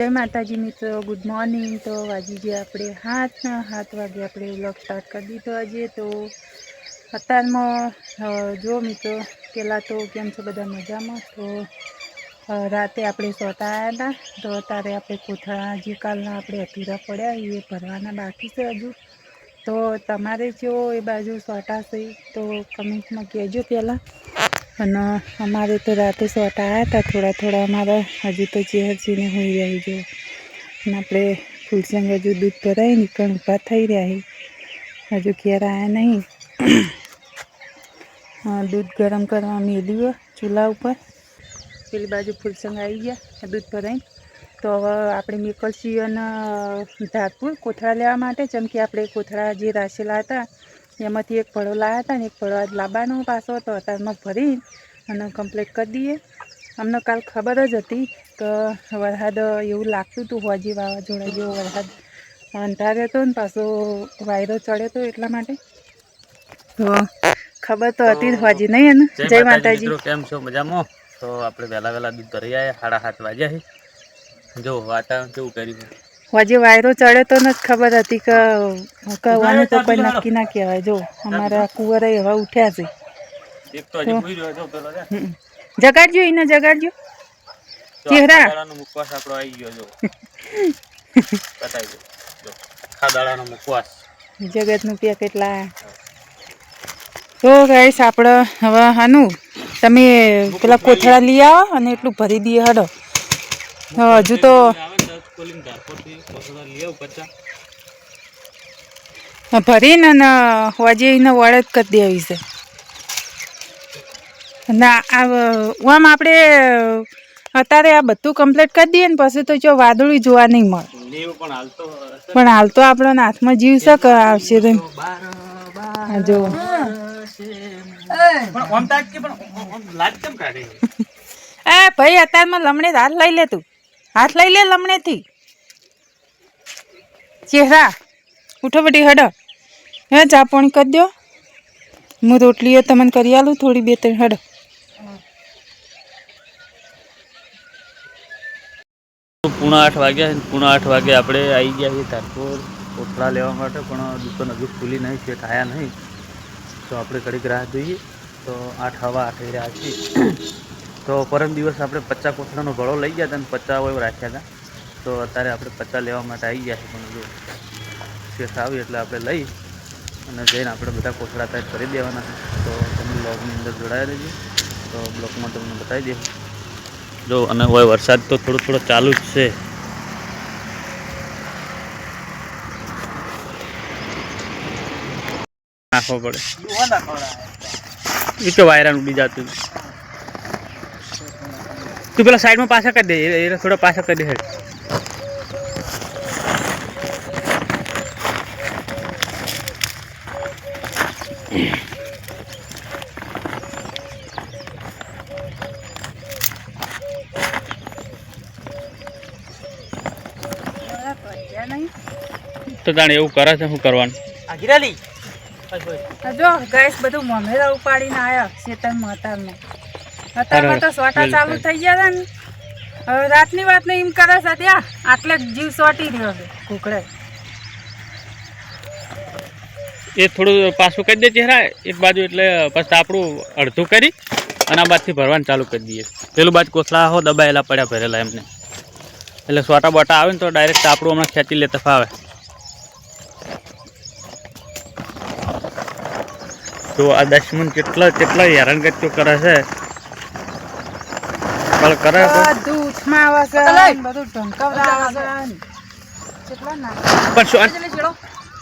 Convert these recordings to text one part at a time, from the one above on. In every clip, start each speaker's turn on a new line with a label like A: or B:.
A: જય માતાજી મિત્રો, ગુડ મોર્નિંગ। તો વાજી ગયા આપણે 7 વાગે આપણે વ્લોગ સ્ટાર્ટ કરી દીધો આજે। તો અત્યારમાં જો મિત્રો પહેલાં તો કેમ છો બધા મજામાં। તો રાતે આપણે સોતા આવ્યા હતા, તો અત્યારે આપણે કોથળા જે કાલના આપણે અધૂરા પડ્યા એ ભરવાના બાકી છે હજુ। તો તમારે જો એ બાજુ સોટા છે તો કમેન્ટમાં કહેજો પહેલાં। અને અમારે તો રાતે સોટા આવ્યા હતા થોડા થોડા, અમારા હજુ તો ચેહરજીને હોઈ રહી જો। અને આપણે ફૂલસંગ હજુ દૂધ ભરાય નીકળ ઊભા થઈ રહ્યા છે, હજુ ઘેર આવ્યા નહીં। દૂધ ગરમ કરવા મેલ્યું ચૂલા ઉપર, પેલી બાજુ ફૂલસંગ આવી ગયા દૂધ ભરાઈને। તો હવે આપણે નીકળશું અને ધારપુર કોથળા લેવા માટે, જેમ કે આપણે કોથળા જે રાશેલા હતા એમાંથી એક પડો લાવ્યા હતા ને એક પડો આજ લાવવાનો પાછો હતો, અત્યારમાં ભરી અને કમ્પ્લીટ કરી દઈએ। અમને કાલ ખબર જ હતી કે વરસાદ એવું લાગતું હતું, હોજી વાવાઝોડા જેવો વરસાદ અંધારે હતો ને પાછો વાયરો ચડ્યો હતો, એટલા માટે તો ખબર તો હતી જ હોજી નહીં। અને જય માતાજી,
B: કેમ છો મજામાં? તો આપણે વહેલા વહેલા દૂધ ભરી આવ્યા, 7:30 વાગ્યા છે। જો વાતાવરણ કેવું કર્યું,
A: હોજી વાયરો ચડ્યો તો ને ખબર હતી કે કહેવાનું તો કોઈ નક્કી ના કહેવાય। જો અમારા કુંવર એવા ઉઠ્યા છે,
B: એક તો હજી પૂરી રહ્યો છો પેલો
A: જગાડજો એને, જગાડજો ચહેરા
B: મુખવાસ આપણો આવી ગયો। જો બતાવી દો, ખાદાડાનો મુખવાસ
A: જગતનું પેકેટ લાયા। તો ગાઈસ આપણે હવે હાનું તમે પેલા કોથળા લઈ આવો અને એટલું ભરી દઈએ હડો। હજુ તો ભરીને અને હોજી એને વળત કરી દેવી છે ના। આમ આપણે અત્યારે આ બધું કમ્પ્લીટ કરી દઈએ ને પછી તો જો વાદળી જોવા નહીં મળે, પણ હાલ તો આપણને હાથમાં જીવ છે કે આવશે તો જો એ ભાઈ અત્યારમાં લમણે હાથ લઈ લે, તું હાથ લઈ લે લમણેથી। ચહેરા ઉઠો બધી હડો, હે ચા પાણી કરી દો, હું રોટલીઓ તમને કરી આલું થોડી 2-3 હડો।
B: પૂણા 8 વાગ્યા, પૂણા 8 વાગે આપણે આવી ગયા છીએ ધારપુર કોથળા લેવા માટે, પણ દુકાન હજુ ખુલી નહીં છે, થયા નહીં। તો આપણે ઘડીક રાહ જોઈએ। તો 8 સવા 8 થઈ રહ્યા છીએ। તો પરમ દિવસ આપણે 50 કોથળાનો ગળો લઈ ગયા હતા અને 50 હોય રાખ્યા હતા। તો અત્યારે આપણે 50 લેવા માટે આવી ગયા છે, પણ જો શેઠ આવી એટલે આપણે લઈ અને જઈને આપણે બધા કોથળા પેક કરી દેવાના છે। તો તમે બ્લોગની અંદર જોડાયા રહેજો, તો બ્લોગમાં તમને બતાવી દઉં જો। અને હોય વરસાદ તો થોડો થોડો ચાલુ જ છે, નાખવો પડે એ તો વાયરાન ઉડી જતું। તું પેલા સાઈડમાં પાછા કરી દે, એ થોડા પાછા કરી દે। તો જાણે એવું કરે છે, શું કરવાનું?
A: જો ગેસ બધું મમેરા ઉપાડીને આવ્યા શેતનમાં અત્યારમાં તો સોટા ચાલુ થઈ ગયા હતા ને। હવે રાતની વાત ને એમ કરે છે ત્યાં આટલે જીવ સોટી રહ્યો છે કુકડે।
B: એ થોડું પાછું કરી દે ચહેરા એક બાજુ, એટલે પછી આપણું અડધું કરી અને આ બાજુથી ભરવાનું ચાલુ કરી દઈએ। પેલું બાજુ કોથળા હો દબાયેલા પડ્યા ભરેલા એમને, એટલે સોટા બોટા આવે ને તો ડાયરેક્ટ આપણું હમણાં ખેંચી લેતા ફાવે। તો આ 10 મિનિટ કેટલા હેરાનગતિઓ કરે છે, કરે પણ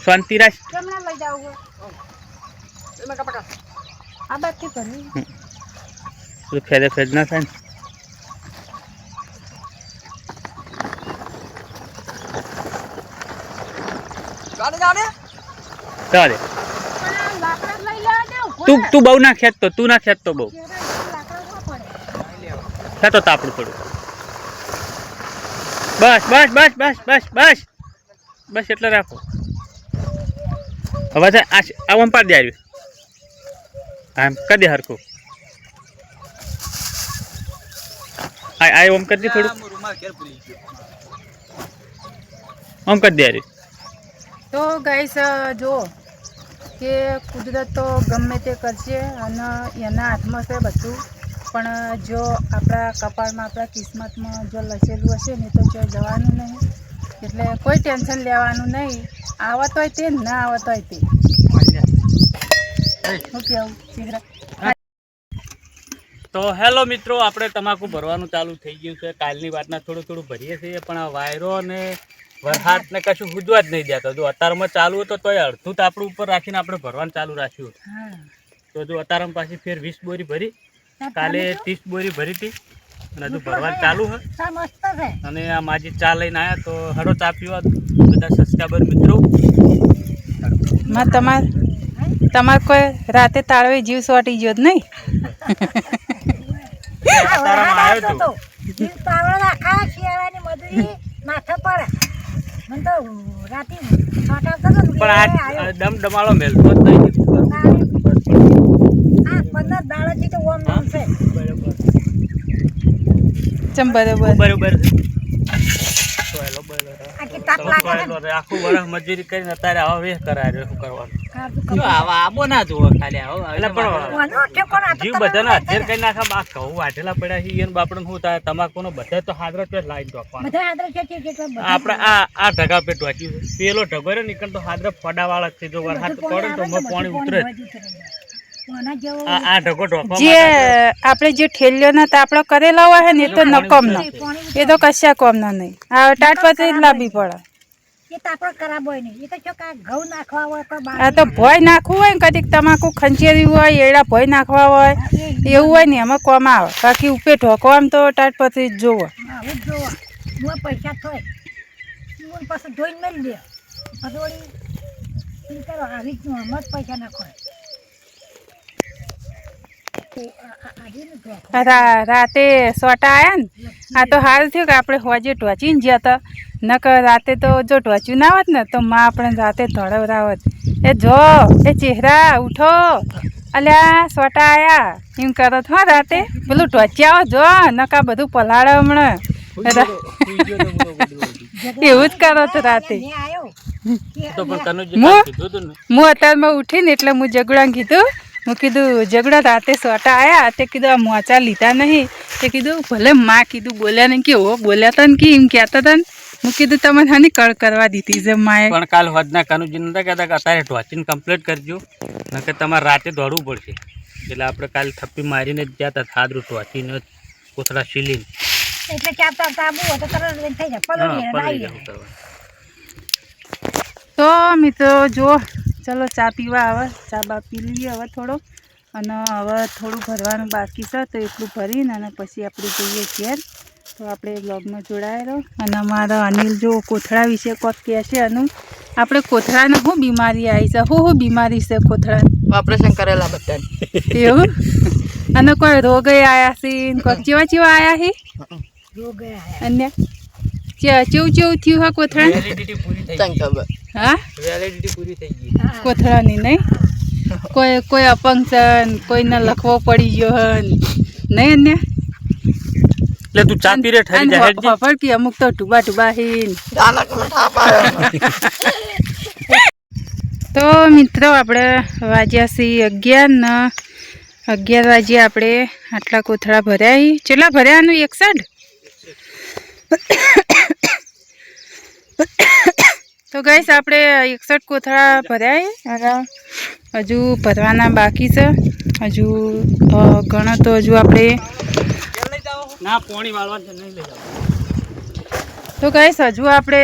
B: શાંતિ રાખ। ફેદે ફેદ ના થાય ને। તું બહુ ના ખેંચતો, તું ના ખેંચતો બહુ ખેંચો તાપડું થોડું। બસ બસ બસ બસ બસ બસ બસ એટલે રાખો। હવે આ ઓમ પાડી દે, આવ્યું આમ કરી દે હરખું। આ ઓમ કરી દે થોડું। આમ કરી દે રે.
A: તો ગાઈસ જો કે કુદરત તો ગમે તે કરશે અને એના હાથમાં છે બધું, પણ જો આપણા કપાળમાં આપણા કિસ્મતમાં જો લખેલું હશે ને તો જો જવાનું નહીં, એટલે કોઈ ટેન્શન લેવાનું નહીં. આવત હોય તે ના આવત હોય તે. શું કહેવું ચહેરા?
B: તો હેલો મિત્રો, આપણે તમાકુ ભરવાનું ચાલુ થઈ ગયું છે. કાલની વાતના થોડું ભરીએ છીએ, પણ આ વાયરો અને વરસાદ ને કશું સુધવા જ નહીં દેતો. જો અતારમાં ચાલુ હતો તોય અડધું તો આપણું ઉપર રાખીને આપણે ભરવાનું ચાલુ રાખ્યું હતું. તો જો અતારમાં પાછી ફેર 20 બોરી ભરી, કાલે 30 બોરી ભરી હતી અને હજુ ભરવાનું ચાલુ છે. અને આ માજી ચા લઈને આવ્યા, તો હડો ચા પીવા બધા સબસ્ક્રાઈબર મિત્રો.
A: તમારે કોઈ રાતે તાળવે જીવ સોટી ગયો જ નહીં?
B: અતારમાં આવ્યો હતો. પણ આ ડમડમાળો મેલતો જ નહીં.
A: ચમ બરોબર
B: બરોબર. આખું વર્ષ મજૂરી કરીને અત્યારે આવા વેહ કરાય. શું કરવાનું? આવો ના જોવો ખાલી આવો. એટલે પણ જીવ બધાને હાથેર કરી નાખા. બા ઘઉં વાઢેલા પડ્યા છે એને બાપડે શું થાય? તમાકુનો બધા તો હાજર લાઈન ટોકવાનો. આપણે આ ઢગા પેટ વાંચ્યું છે. પેલો ઢગો રહ્યો નીકળ તો હાજર ફડાવાળા જ છે. જો વરસાદ પડે તો પાણી ઉતરે. આ ઢગો ઢોકવા
A: જે આપણે જે ઠેલીઓના તાપડો કરેલા હોય ને એ તો નકમના, એ તો કશા કોમના નહીં. આ ટાટપત્રી જ લાવવી પડે. આ તો ભોય નાખવું હોય ને, કદીક તમાકુ ખંચેરી હોય, એડા ભોય નાખવા હોય એવું હોય ને એમાં કોમ આવે. બાકી ઉપે ઢોકવામાં તો ટાટપત્રી જ જોવો. રાતે સોટા આયા ને, આ તો સારું થયું કે આપણે હોજે ઢોચીને ગયા હતા. નકર રાતે તો જો ઢોચ્યું ના હોત ને તો માં આપણે રાતે ધોળવરાવત. એ જો એ ચહેરા ઉઠો, અલ્યા સોટા આયા એમ કરો હો રાતે. પેલું ઢોચ્યા જો નકા બધું પલાળે હમણાં. એવું જ કરો તો રાતે. હું અત્યારમાં ઉઠીને એટલે હું જગડાને કીધું જગડા રાતે સોટા આયા. તે કીધું આ મોચા લીધા નહીં. તે કીધું ભલે માં કીધું બોલ્યા નહીં, કે ઓ બોલ્યા હતા ને કે એમ કહેતા હતા ને. હું કીધું તમે હાની કળ કરવા દીધી છે માએ.
B: પણ કાલ હોદના કાનુજી નતા કહેતા કે અત્યારે ઢોચીને કમ્પ્લીટ કરજો, નકર તમારે રાતે દોડવું પડશે. એટલે આપણે કાલે થપ્પી મારીને જ ગયા હતા. હાદરું ઢોચીને કોથળા સીલીને.
A: તો મિત્રો જો ચલો ચા પીવા આવે, ચા બા પી લઈએ હવે થોડો. અને હવે થોડું ભરવાનું બાકી છે તો એટલું ભરીને અને પછી આપણે જઈએ ઘેર. તો આપણે બ્લોગમાં જોડાયેલો. અને અમારા અનિલ જો કોથળા વિશે કોક કહે છે. અનુ આપણે કોથળાને શું બીમારી આવી છે? શું બીમારી છે કોથળા?
C: ઓપરેશન કરેલા બધા
A: એવું? અને કોઈ રોગ આવ્યા છે? કોઈક ચેવા આવ્યા છે અન્ય? ચેવું થયું હા કોથળા? હા
B: વેલિડિટી પૂરી થઈ ગઈ
A: કોથળાની નહીં? કોઈ અપંગ છે, કોઈને લખવો પડી ગયો હે નહીં અન્ય?
B: એટલે તું ચા પી રે ઠરી જાય હેડજી.
A: ખબર કે અમુક તો ટુબા હીન. તો મિત્રો આપણે વાગ્યા છીએ 11 વાગે. આપણે આટલા કોથળા ભર્યા. કેટલા ભર્યાનું? 61. તો ગાઈસ આપણે 61 કોથળા ભર્યા અને હજુ ભરવાના બાકી છે. હજુ ઘણો તો હજુ આપણે
B: ના પાણી વાળવા નહીં લઈ જાવ.
A: તો ગાઈસ હજુ આપણે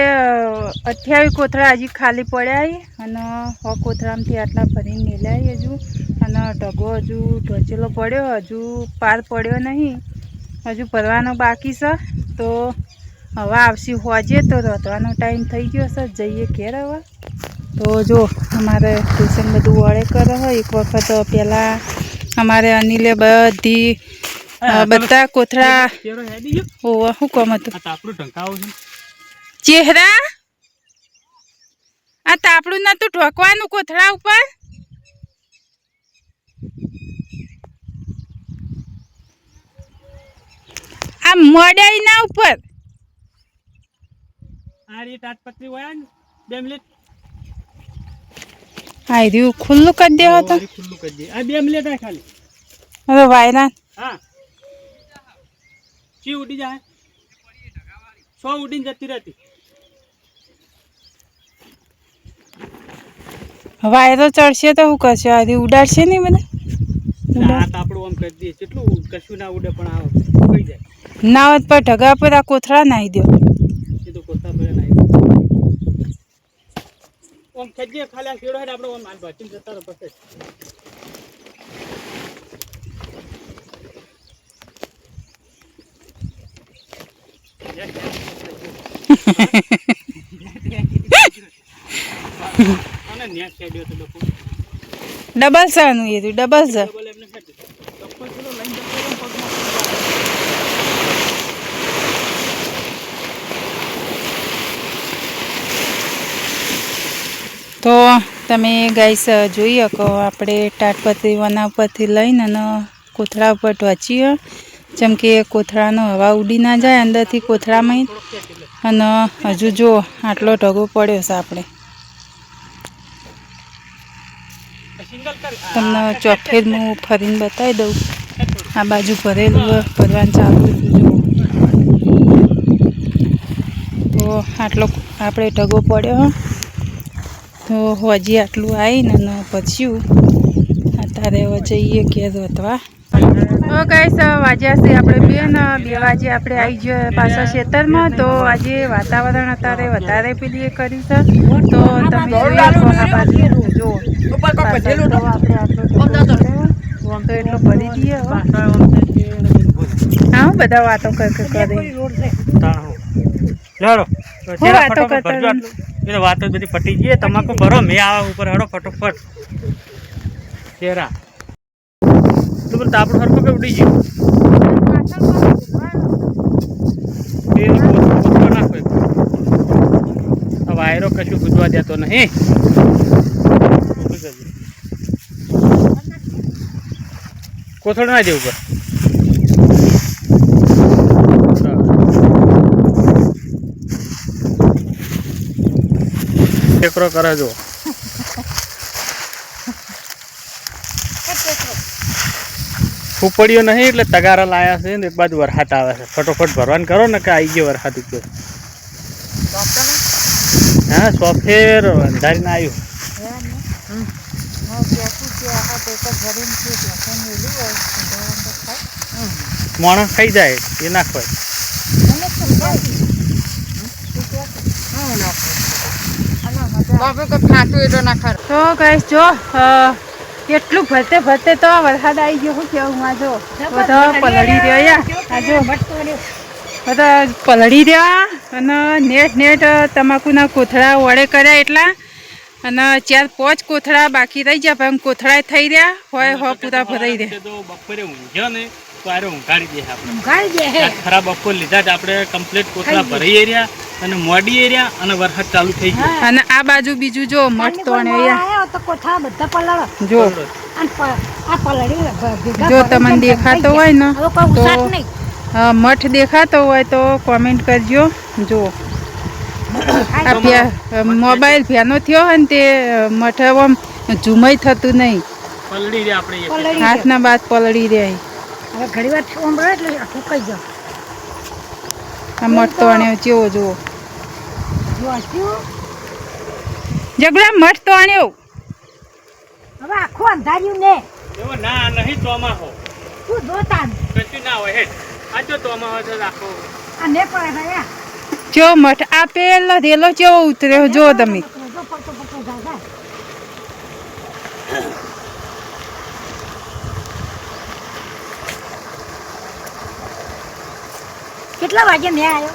A: 28 કોથળા હજી ખાલી પડ્યા અને 100 કોથળામાંથી આટલા ભરીને મેલ્યા હજુ. અને ઢગો હજુ ઢોચેલો પડ્યો, હજુ પાર પડ્યો નહીં, હજુ ભરવાનો બાકી છે. તો હવે આવશે હોજે તો રોધવાનો ટાઈમ થઈ ગયો છે. જઈએ ઘેર હવે. તો જો અમારે ટ્યુશન બધું વળે કરે હોય. એક વખત પહેલાં અમારે અનિલે બધા કોથળા ઓવા શું કામ હતું? ચહેરા આ તાપડું નતું ઢોકવાનું કોથળા ઉપર? આ મડાઈ ના ઉપર
C: આ રીત તાટપત્રી હોય ને 2 મિનિટ
A: હા એ રહ્યું ખુલ્લું કરી દેવો તો
C: ખુલ્લું કરી દે. આ 2 મિનિટ આ ખાલી.
A: હવે વાયરા
C: હા ચી ઉડી જાય 100 ઉડીને જતી રહેતી.
A: વાયરો ચડશે તો શું કરશે આ રહ્યું ઉડાડશે નહીં બધા
C: આ કાપડું આમ કરી દે કેટલું કશું ના ઉડે પણ આ ઉડી જાય.
A: ના હોત પર ઢગા પર આ કોથળા નાખી દો
C: એ તો કોથા પર નાઈ ઓમ ખેજે ખાલી આ શેડો હેડ આપણે ઓમ માલ ભાચીને જતા રહો પછી. અને ન્યા ખેડ્યો તો લોકો
A: ડબલ સાનું એ રહ્યું ડબલ છે
C: બોલે એમને ખેડ ચપ્પલ પેલો લઈને જતો રહ્યો પગમાં.
A: તો તમે ગાઈસ જોઈ શકો આપણે તાટપત્રી વના ઉપરથી લઈને અને કોથળા ઉપર ઢોચીએ જેમ કે કોથળાનો હવા ઉડી ના જાય અંદરથી કોથળામાં અને હજુ જો આટલો ઢગો પડ્યો છે આપણે
C: સિંગલ કર
A: તમને ચોફેર હું ફરીને બતાવી દઉં આ બાજુ ભરેલું ભરવાનું ચાલુ થયું તો આટલો આપણે ઢગો પડ્યો તો હજી આટલું આવીને પછી અત્યારે હવે જઈએ ઘેર વધવા તો ગાઈસ વાગ્યા છે આપણે 2 વાગે આપણે આવી ગયો પાછા ખેતરમાં તો આજે વાતાવરણ અત્યારે વધારે પેલી કરી છે તો તમે જોઈ શકો આ બાજુ જો પાછળ તો આપણે આટલો તો એટલો ભરી દઈએ હા બધા વાતો કરે
C: લેડો
A: હું વાતો કરતા
C: એ વાતો બધી પટી ગઈ તમાકુ ભરો મેં આવા ઉપર હડો ફટોફટ ચેરા તો પણ તાપડું હરકો કે ઉડી ગયું આ વાયરો કશું ગુજવા દેતો નહીં કોથળ ના દે ઉપર ટેકરો કરે જો ફૂપડીઓ નહીં એટલે તગારા લાયા છે ને એક બાજુ વરસાદ આવે છે ફટોફટ ભરવાનું કરો ને કે આવી ગયો વરસાદ ઉપર હા સોફેર અંધારીને આવ્યું માણસ ખાઈ જાય એ નાખવાય
A: તો ગાઈસ જો કેટલું ભરતે ભરતે તો વરસાદ આવી ગયો શું કેવું માં જો બધા પલળી રહ્યા આ જો બધા પલળી રહ્યા અને નેટ તમાકુના કોથળા વડે કર્યા એટલા અને 4-5 કોથળા બાકી રહી ગયા પણ કોથળા થઈ રહ્યા હોય હો પૂરા ભરાઈ રહ્યા
C: બપોરે ઊંઘ્યો ને તો આરે ઊંઘાડી દે આપણે ખરાબ બપોર લીધા જ આપણે કમ્પ્લીટ કોથળા ભરી રહ્યા અને મોડી એરિયા અને વરસાદ ચાલુ થઈ ગયો
A: અને આ બાજુ બીજું જો મઠ તોણે જો જો તમને દેખાતો હોય ને તો મઠ દેખાતો હોય તો કોમેન્ટ કરજો જો આ મોબાઈલ ફેનો થયો હોય ને તે મઠ આમ ઝુમાઈ થતું નહીં
C: પલળી રહ્યા આપણે
A: હાથના બાદ પલળી રહ્યા
D: હવે ઘણી વાર ઉમરો એટલે ફૂંકાઈ જાવ
A: આ મઠ તો આણ્યો ચેવો જુઓ જગડા મઠ તો આણ્યો
D: હવે આખું અંધાર્યું ને
C: એવો ના નહીં ચોમાહો
D: તું જોતા
C: કશું ના હોય હેઠ આ જો ચોમાહો તો આખો
D: આ ને પડે રહ્યા
A: જો મઠ આ પેલો રેલો ચેવો ઉતર્યો જો તમે
D: કેટલા વાગે મેં આવ્યો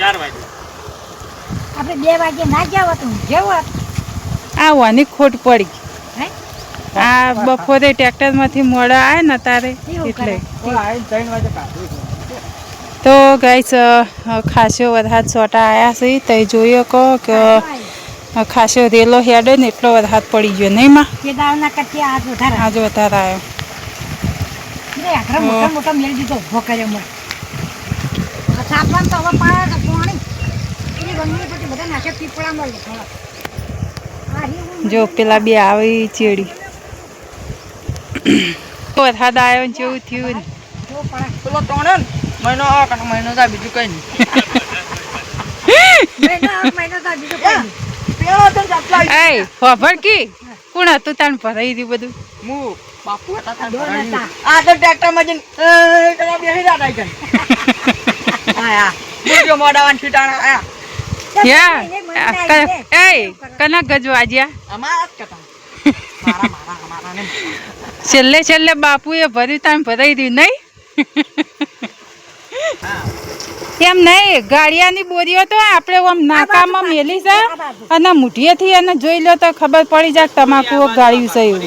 C: 4 વાગે
D: આપણે 2 વાગે ના ગયા હોત જેવો
A: આવવાની ખોટ પડી
D: હે
A: આ બપોરે ટ્રેક્ટરમાંથી મોડા આવે ને તારે એટલે તો ગાઈસ ખાસો વરસાદ સોટા આવ્યા છે તે જોયો કહો કે ખાસો રેલો હેડે ને એટલો વરસાદ પડી ગયો નહીં માં
D: તે દાળના કટ્યા આજ વધારે
A: આજ વધારે આવ્યો
D: આખરા મોટા મોટા મેળ દીધો ઉભો કર્યો મને તાપમાન તો હવે પાણી ગમે પછી બધા નાખે પીપળામાં લખવા. આ રીવું
A: જો પેલા બે આવી ચેડી વરસાદ આવ્યો ને જેવું થયું ને.
D: જો પડા.
E: પેલો ત્રણ મહિનો આ કાંઠો મહિનો થાય બીજું કઈ નહીં.
D: મહિનો તો બીજું કોઈ નહીં.
E: પેલો તો જાતલા
A: એ ખબર કી કોણ હતું તાણ ભરાઈ રહ્યું બધું.
E: હું બાપુ હતા તાર
D: દોન
E: ભરાયું.
D: હતા.
E: આ તો ટ્રેક્ટરમાં જઈને પેલા બેસી રહ્યા હતા આયા બીજો મોડાવાન છીટાણા આયા
A: એ કના ગજ વાજ્યા
E: અમારા જ કહેતા મારા ને
A: છેલ્લે છેલ્લે બાપુએ ભર્યું તાણ ભરાઈ રહ્યું નહીં. એમ નહીં ગાડિયાની બોરીઓ તો આપણે આમ નાકામાં મેલી છે અને મુઠીએથી એને જોઈ લો તો ખબર પડી જાય કે તમાકુ ગાળ્યું છે એવું.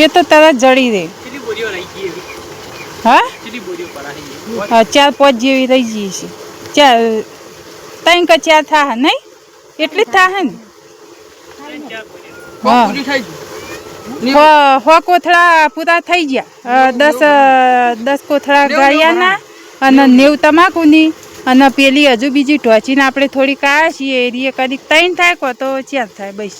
A: એ તો તરત જડી દે.
C: કેટલી બોરીઓ રહી ગઈ એવી
A: હા
C: કેટલી બોરીઓ પડાઈ
A: 4-5 જેવી રહી ગઈ છે. 3 કે 4 થાય નહીં એટલી જ થાય ને.
E: કોક પૂરી થઈ ગઈ.
A: હો કોથળા પૂરા થઈ ગયા. 10 કોથળા ગાળિયાના અને 90 તમાકુની અને પેલી હજુ બીજી ઢોચીને આપણે થોડીક આ છીએ એરીએ કદીક 3 થાય કો તો 4 થાય બસ.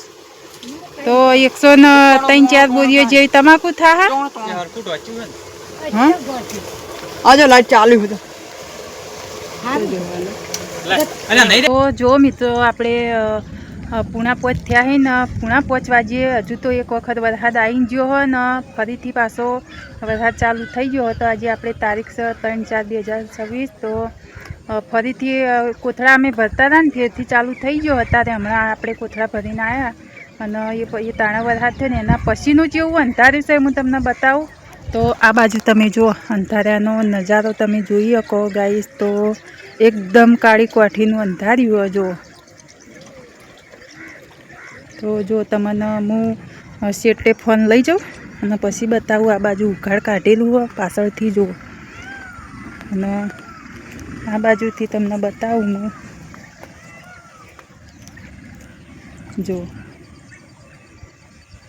A: તો 103-4 બોરીઓ જેવી તમાકુ થાય.
C: હરકું ટોચ્યું હોય ને
A: હા
E: આજે લાઈટ ચાલુ હતી.
C: અલ્યા નહીં
A: તો જો મિત્રો આપણે પૂણા પોચ થયા છે ને પૂણા 5 વાગે હજુ તો એક વખત વરસાદ આવી ગયો હોય ને ફરીથી પાછો વરસાદ ચાલુ થઈ ગયો હતો. આજે આપણે તારીખ છે 3/4/2026. તો ફરીથી કોથળા અમે ભરતા હતા ને ફેરથી ચાલુ થઈ ગયો અત્યારે હમણાં આપણે કોથળા ભરીને આવ્યા અને એ તાણા વરસાદ થયો ને એના પછીનું જેવું અંધાર્યું છે હું તમને બતાવું. તો આ બાજુ તમે જો અંધારાનો નજારો તમે જોઈ શકો ગાઈસ. તો એકદમ કાળી કોઠીનું અંધાર્યું જો. તો જો તમને હું શેટે ફોન લઈ જાઉં અને પછી બતાવું. આ બાજુ ઉઘાડ કાઢેલું હોય પાછળથી જો અને આ બાજુથી તમને બતાવું હું જો.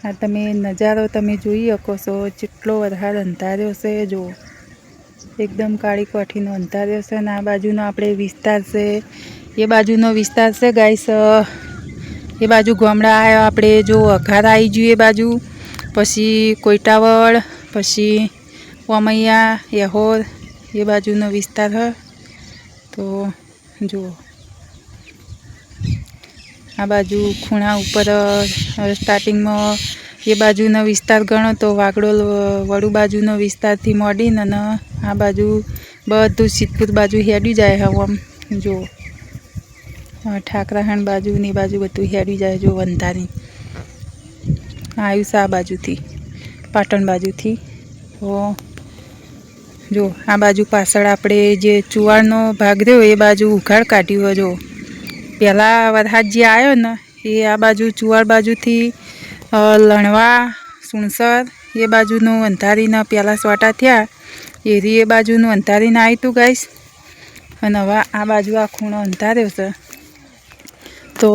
A: આ તમે નજારો તમે જોઈ શકો છો જેટલો વરસાદ અંધાર્યો છે જો. એકદમ કાળી કોઠીનો અંધાર્યો છે અને આ બાજુનો આપણે વિસ્તાર છે એ બાજુનો વિસ્તાર છે ગાઈસ. એ બાજુ ગામડા આવ્યો આપણે જો અઘાર આવી ગયું એ બાજુ પછી કોઈટાવળ પછી વમૈયા યહોર એ બાજુનો વિસ્તાર હ. તો જુઓ આ બાજુ ખૂણા ઉપર સ્ટાર્ટિંગમાં એ બાજુનો વિસ્તાર ગણો તો વાગડોલ વડુ બાજુનો વિસ્તારથી મોડીને અને આ બાજુ બધું સિદ્ધપુર બાજુ હેડ્યું જાય હવે આમ જુઓ. ઠાકરાહણ બાજુની બાજુ બધું હેડ્યું જાય જો વંધારી આવ્યું છે આ બાજુથી પાટણ બાજુથી. તો જો આ બાજુ પાછળ આપણે જે ચુવાડનો ભાગ રહ્યો એ બાજુ ઉઘાડ કાઢ્યું હોય જો. પહેલાં વરસાદ જે આવ્યો ને એ આ બાજુ ચુવાડ બાજુથી લણવા સુણસર એ બાજુનું અંધારીને પહેલાં સોટા થયા એ બાજુનું અંધારીને આવ્યું હતું ગાઈસ. અને હવે આ બાજુ આ ખૂણો અંધાર્યો છે. તો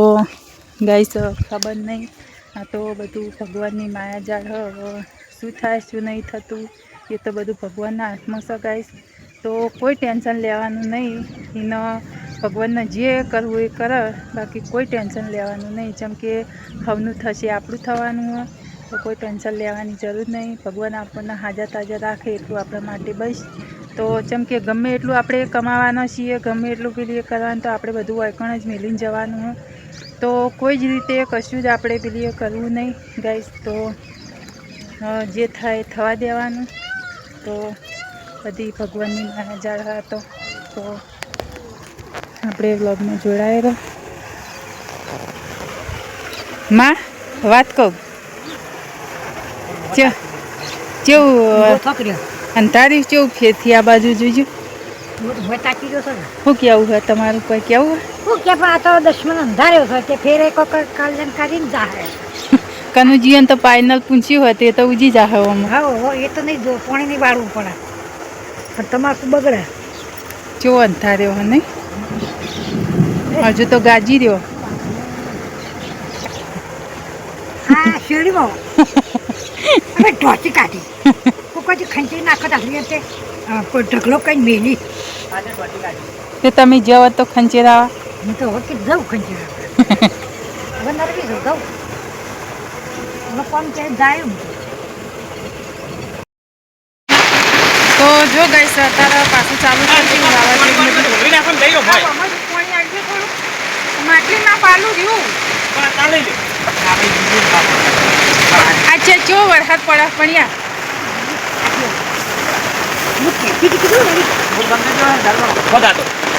A: ગાઈસ ખબર નહીં આ તો બધું ભગવાનની માયાજાળ હવે શું થાય શું નહીં થતું એ તો બધું ભગવાનના હાથમાં છે ગાઈસ. તો કોઈ ટેન્શન લેવાનું નહીં. એનો ભગવાનને જે કરવું એ કરે બાકી કોઈ ટેન્શન લેવાનું નહીં. જેમ કે હવનું થશે આપણું થવાનું હોય તો કોઈ ટેન્શન લેવાની જરૂર નહીં. ભગવાન આપણને હાજર તાજા રાખે એટલું આપણા માટે બસ. તો જેમ કે ગમે એટલું આપણે કમાવાના છીએ ગમે એટલું પેલી એ કરવાનું તો આપણે બધું વળકણ જ મેળવીને જવાનું હોય. તો કોઈ જ રીતે કશું જ આપણે પેલી એ કરવું નહીં ગાઈસ. તો જે થાય થવા દેવાનું. તો બધી ભગવાનની માયાજાળ હતો. તો આપણે વ્લોગમાં જોડાયેલો માં વાત કહું કેવું અંધાર્યું કેવું ફેરથી આ બાજુ જોજો. શું કેવું હોય તમારું કોઈ કેવું
D: શું કે પણ આ તો દુશ્મન અંધાર્યો છે તે ફેર એક વખત કલ્યાણ કરીને જાહે.
A: કનુજીયન તો પાયનલ પૂંચ્યું હોય તે તો ઉજી જાહે આમાં.
D: હા એ તો નહીં જો પાણી નહીં વાળવું પડે પણ તમાકુ બગડે.
A: કેવો અંધાર્યો હે નહીં હજુ તો ગાજી રહ્યો.
D: હા શેરડીમાં હવે ઢોચી કાઢી કોઈ ખંચી નાખો ઢગલો કઈ મેલી
C: આજે ટોટી કાઢી
A: તે તમે જાઓ તો ખંચેરાવા
D: હું તો વખત જાઉં ખંજેરા હવે નરવી જાઉં લોકોને ક્યાંય જાય
A: તો જો ગાઈસ અત્યારે પાછું ચાલુ થઈ ગયું વાવાઝોડું
C: ધોઈ નાખો ને લઈ લો ભાઈ
A: માટલી ના પાલું રહ્યું
C: પણ આ લઈ લો
A: આજે જો વરસાદ પડે પણ યાર
C: બધા તો